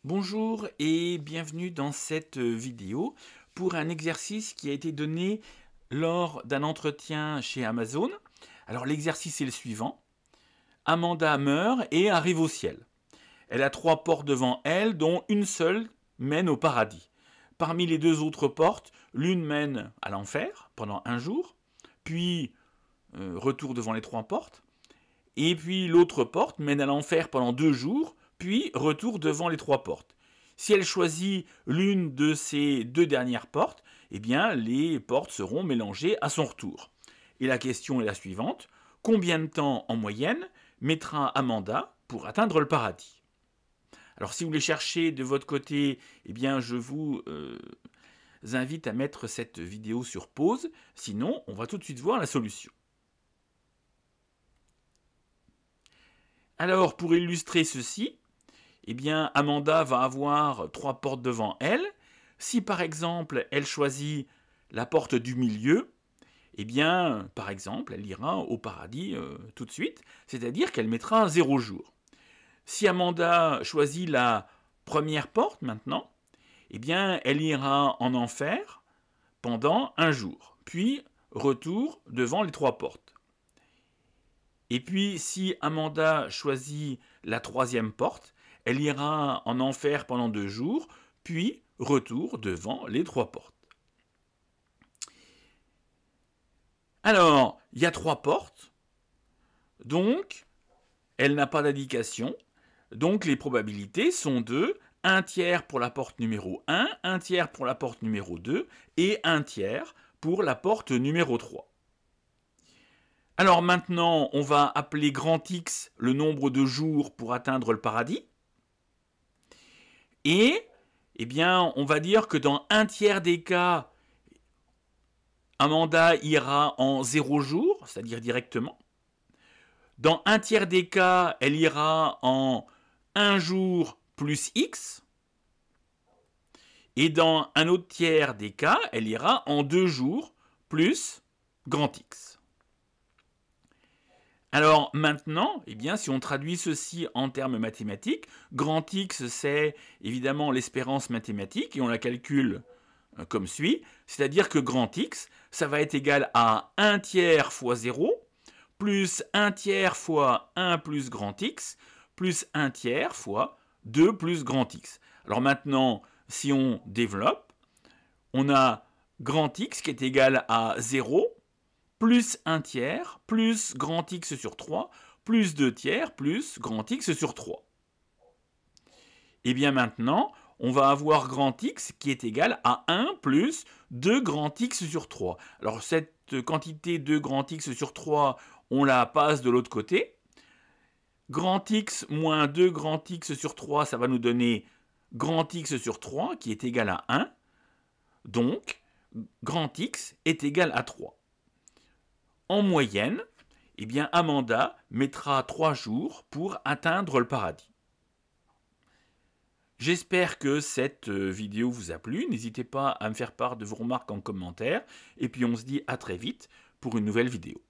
Bonjour et bienvenue dans cette vidéo pour un exercice qui a été donné lors d'un entretien chez Amazon. Alors l'exercice est le suivant. Amanda meurt et arrive au ciel. Elle a 3 portes devant elle, dont une seule mène au paradis. Parmi les 2 autres portes, l'une mène à l'enfer pendant un jour, puis retour devant les 3 portes, et puis l'autre porte mène à l'enfer pendant 2 jours, puis retour devant les 3 portes. Si elle choisit l'une de ces 2 dernières portes, eh bien les portes seront mélangées à son retour. Et la question est la suivante: combien de temps en moyenne mettra Amanda pour atteindre le paradis? Alors si vous les cherchez de votre côté, eh bien je vous invite à mettre cette vidéo sur pause, sinon on va tout de suite voir la solution. Alors pour illustrer ceci, eh bien Amanda va avoir 3 portes devant elle. Si par exemple elle choisit la porte du milieu, eh bien par exemple elle ira au paradis tout de suite, c'est-à-dire qu'elle mettra 0 jours. Si Amanda choisit la première porte maintenant, eh bien elle ira en enfer pendant un jour, puis retour devant les 3 portes. Et puis si Amanda choisit la troisième porte, elle ira en enfer pendant 2 jours, puis retour devant les 3 portes. Alors, il y a 3 portes, donc elle n'a pas d'indication, donc les probabilités sont de 1 tiers pour la porte numéro 1, 1 tiers pour la porte numéro 2 et 1 tiers pour la porte numéro 3. Alors maintenant, on va appeler grand X le nombre de jours pour atteindre le paradis. Et, eh bien, on va dire que dans 1 tiers des cas, Amanda ira en 0 jours, c'est-à-dire directement. Dans 1 tiers des cas, elle ira en 1 jour plus X. Et dans un autre tiers des cas, elle ira en 2 jours plus grand X. Alors maintenant, eh bien, si on traduit ceci en termes mathématiques, grand X, c'est évidemment l'espérance mathématique, et on la calcule comme suit, c'est-à-dire que grand X, ça va être égal à 1 tiers fois 0, plus 1 tiers fois 1 plus grand X, plus 1 tiers fois 2 plus grand X. Alors maintenant, si on développe, on a grand X qui est égal à 0, plus 1 tiers, plus grand X sur 3, plus 2 tiers, plus grand X sur 3. Et bien maintenant, on va avoir grand X qui est égal à 1 plus 2 grand X sur 3. Alors cette quantité de grand X sur 3, on la passe de l'autre côté. Grand X moins 2 grand X sur 3, ça va nous donner grand X sur 3 qui est égal à 1. Donc, grand X est égal à 3. En moyenne, eh bien Amanda mettra 3 jours pour atteindre le paradis. J'espère que cette vidéo vous a plu. N'hésitez pas à me faire part de vos remarques en commentaire. Et puis on se dit à très vite pour une nouvelle vidéo.